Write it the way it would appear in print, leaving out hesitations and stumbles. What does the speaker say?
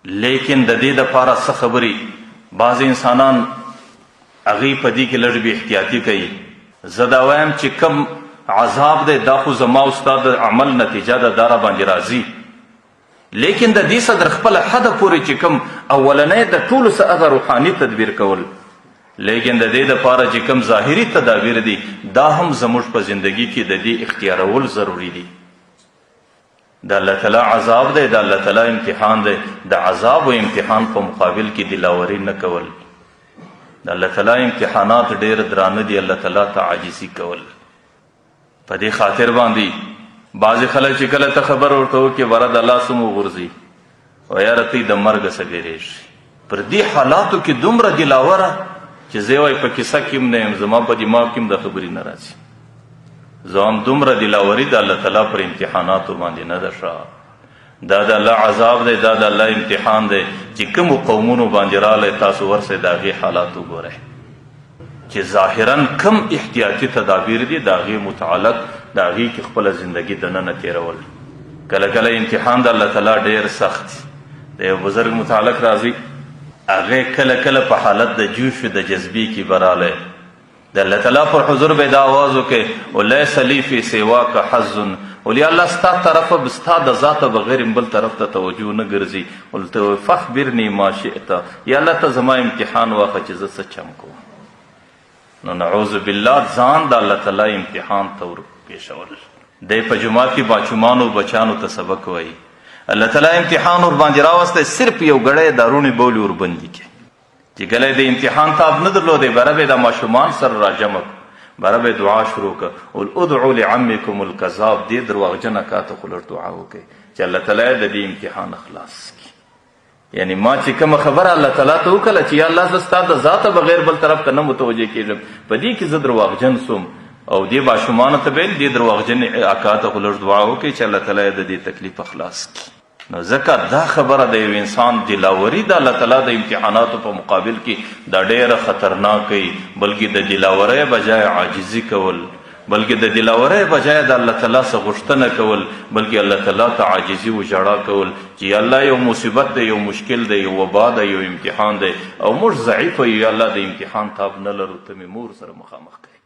لیکن د دې دپاره څه خبرې بعض انسانان هغې په دې کې لږ بې احتیاطي کوي. زه دا وایم چې کم عذاب دی دا خو زما او ستا د عمل نتیجه ده، دا را باندې راځي. لیکن د دې صدر خپل حده پورې چې کم اولنی د ټولو څه هغه روحاني تدبیر کول، لیکن د دې دپاره چې کم ظاهري تدابیر دي دا هم زموږ په زندگی کې د دې اختیارول ضروري دي. د الله تعالی عذاب دی، د الله تعالی امتحان دی. د عذاب و امتحان په مقابل کې دلاوري نه کول. د الله تعالی امتحانات ډېر درانه دي، الله تعالی ته عاجزي کول. په دې خاطر باندې بعضې خلک چې کله ته خبر ورته وکړې بره د الله څه مو غورځي او یاره تی د مرګه څه بیریږي. پر دې حالاتو کې دومره دلاوره چې زه وایي په کیسه کې هم نه یم، زما په دماغ کې هم د خبرې نه راځي. زه هم دومره دلاوري د الله تعالی پر امتحاناتو باندې نه ده ښه. دا د الله عذاب دی، دا د الله امتحان دی چې کومو قومونو باندې رالی تاسو ورسئ د هغې حالات وګورئ چې ظاهرا کم احتیاطي تدابیر دي د هغې متعلق د هغې کې خپله زندګي دننه تېرول. کله کله امتحان د الله تعالی ډېر سخت دی. د یو بزرګ متعلق راځي هغې کله کله په حالت د جوش د جذبې کې به رالی د الله تعالی پر حضور به دا آواز وکړي ولیس لی فی سواک حظ، ولی الله ستا طرفه ستا د ذاته بغیر بل طرف ته توجه نه ګرځي. ولته فخبرني ما شئت، یا الله ته زما امتحان واخه چې زه څه چم کوم. نو نعوذ بالله ځان د الله تعالی امتحان ته ورپېښول. دی په جومات کې باچومانو بچانو ته سبق وایي، الله تعالی امتحان ور باندې راوستی، صرف یو ګړی دارونې بولې وربندي کې چې کله د امتحان تاب نه درلودی بره به د ماشومان سره راجمع بره به دعا شروع کړه ادعو لعمکم الکذاب. دې درواغجن اکا ته خو لږ دعا وکړئ چې الله تعالی د دې امتحان خلاص کړي. یعنی ما چې کومه خبره الله تعالی ته وکړله چې یا الله زه ستا د ذاته بغیر بل طرف ته نه متوجه کېږم، په دې کې زه درواغجن سوم. او دې ماشومانو ته به یې دې درواغجن اکا ته خو لږ دعا وکړئ چې الله تعالی د دې تکلیفه خلاص کړي. نو ځکه دا خبره د یو انسان دلاوري د الله تعالی د امتحاناتو په مقابل کې دا ډېره خطرناک وي، بلکې د دلاورۍ بجای عاجزي کول، بلکې د دلاورۍ بجای د الله تعالی څخه غوښتنه کول، بلکې الله تعالی ته عاجزي و ژړا کول چې یا الله یو مصیبت دی، یو مشکل دی، یو وبا دی، یو امتحان دی او موږ ضعیفه یو، یا الله د امتحان تاب نه لرو، ته مې مور سره مخامخ کوي.